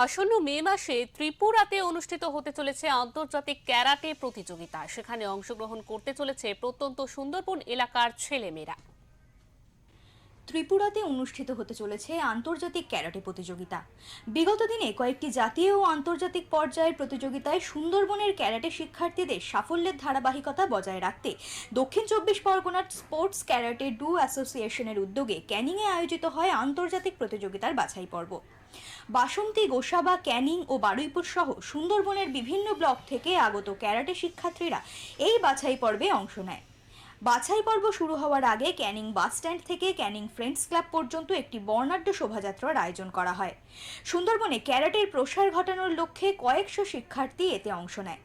আসন্ন মে মাসে ত্রিপুরাতে অনুষ্ঠিত হতে চলেছে আন্তর্জাতিক ক্যারাটে প্রতিযোগিতা। সেখানে অংশগ্রহণ করতে চলেছে প্রত্যন্ত সুন্দরবন এলাকার ছেলেমেয়েরা। ত্রিপুরাতে অনুষ্ঠিত হতে চলেছে আন্তর্জাতিক ক্যারাটে প্রতিযোগিতা। বিগত দিনে কয়েকটি জাতীয় ও আন্তর্জাতিক পর্যায়ের প্রতিযোগিতায় সুন্দরবনের ক্যারাটে শিক্ষার্থীদের সাফল্যের ধারাবাহিকতা বজায় রাখতে দক্ষিণ চব্বিশ পরগনার স্পোর্টস ক্যারাটে ডু অ্যাসোসিয়েশনের উদ্যোগে ক্যানিংয়ে আয়োজিত হয় আন্তর্জাতিক প্রতিযোগিতার বাছাই পর্ব। বাসন্তী, গোসাবা, ক্যানিং ও বারুইপুর সহ সুন্দরবনের বিভিন্ন ব্লক থেকে আগত ক্যারাটে শিক্ষার্থীরা এই বাছাই পর্বে অংশ নেয়। বাছাই পর্ব শুরু হওয়ার আগে ক্যানিং বাস স্ট্যান্ড থেকে ক্যানিং ফ্রেন্ডস ক্লাব পর্যন্ত একটি বর্ণাঢ্য শোভাযাত্রার আয়োজন করা হয়। সুন্দরবনে ক্যারাটের প্রসার ঘটানোর লক্ষ্যে কয়েকশো শিক্ষার্থী এতে অংশ নেয়।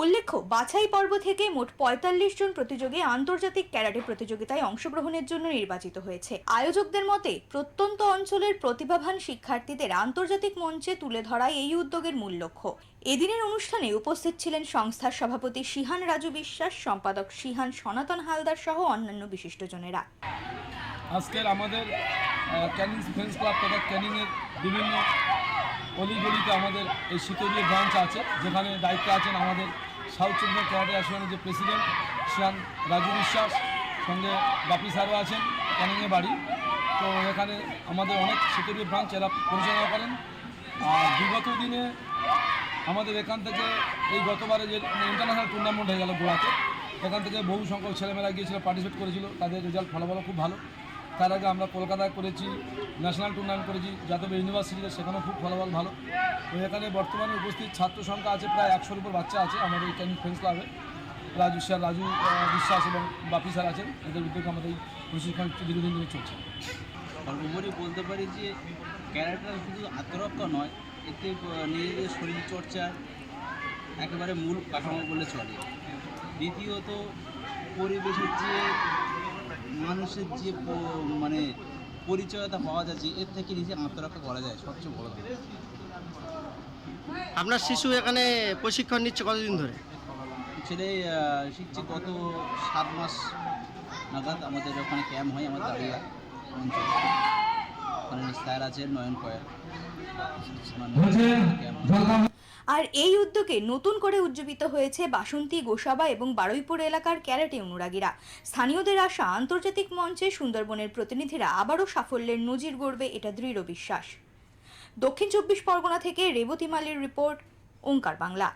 উল্লেখ্য, বাছাই পর্ব থেকে মোট ৪৫ জন প্রতিযোগী আন্তর্জাতিক ক্যারাটে প্রতিযোগিতায় অংশগ্রহণের জন্য নির্বাচিত হয়েছে। আয়োজকদের মতে প্রত্যন্ত অঞ্চলের প্রতিভাবান শিক্ষার্থীদের আন্তর্জাতিক মঞ্চে তুলে ধরাই এই উদ্যোগের মূল লক্ষ্য। এদিনের অনুষ্ঠানে উপস্থিত ছিলেন সংস্থার সভাপতি সিহান রাজু বিশ্বাস, সম্পাদক সিহান সনাতন হালদার সহ অন্যান্য বিশিষ্টজনেরা। আজকের আমাদের ক্যানিং ফ্রেন্ডস ক্লাব তথা ক্যানিংয়ের বিভিন্ন অলিগলিতে আমাদের এই শীতলীয় ব্রাঞ্চ আছে, যেখানে দায়িত্বে আছেন আমাদের সাউথ চব্বিশ ক্যারাটে অ্যাসোসিয়েশনের যে প্রেসিডেন্ট সিহান রাজু বিশ্বাস, সঙ্গে বাপি স্যারও আছেন, ক্যানিংয়ে বাড়ি। তো এখানে আমাদের অনেক শীতলীয় ব্রাঞ্চ এরা পরিচালনা করেন। আর বিগত দিনে আমাদের এখান থেকে এই গতবারে যে ইন্টারন্যাশনাল টুর্নামেন্ট হয়ে গেল গোয়াতে, এখান থেকে বহু সংখ্যক ছেলেমেয়েরা গিয়েছিল, পার্টিসিপেট করেছিল, তাদের রেজাল্ট ফলাফল খুব ভালো। তার আগে আমরা কলকাতায় করেছি, ন্যাশনাল টুর্নামেন্ট করেছি, জাতীয় ইউনিভার্সিটিতে, সেখানেও খুব ফলাফল ভালো। তো এখানে বর্তমানে উপস্থিত ছাত্র সংখ্যা আছে প্রায় 100-র উপর বাচ্চা আছে আমাদের এই ক্যানিং ফ্রেন্ডস ক্লাবে। রাজু বিশ্বাস এবং বাপি স্যার আছেন, এদের উদ্যোগে আমাদের এই প্রশিক্ষণ দীর্ঘদিন ধরে চলছে। সর্বোপরি বলতে পারি যে ক্যারাটে শুধু আত্মরক্ষা নয়, এতে নিজেদের শরীর চর্চার একেবারে মূল কাঠামো বলে চলে। দ্বিতীয়ত পরিবেশের যে মানুষের যে মানে পরিচয়তা পাওয়া যাচ্ছে, এর থেকে নিজে আত্মরক্ষা করা যায় সবচেয়ে বড় দিক। আপনার শিশু এখানে প্রশিক্ষণ নিচ্ছে কতদিন ধরে? ছেলে শিখছে গত 7 মাস নাগাদ। আমাদের ওখানে ক্যাম্প হয় আমার দাঁড়িয়া অঞ্চলে, ওখানে স্যার আছে নয়ন কয়ার। আর এই উদ্যোগে নতুন করে উজ্জীবিত হয়েছে বাসন্তী, গোসাবা এবং বারুইপুর এলাকার ক্যারাটে অনুরাগীরা। স্থানীয়দের আশা, আন্তর্জাতিক মঞ্চে সুন্দরবনের প্রতিনিধিরা আবারও সাফল্যের নজির গড়বে, এটা দৃঢ় বিশ্বাস। দক্ষিণ চব্বিশ পরগনা থেকে রেবতী মালির রিপোর্ট, ওঙ্কার বাংলা।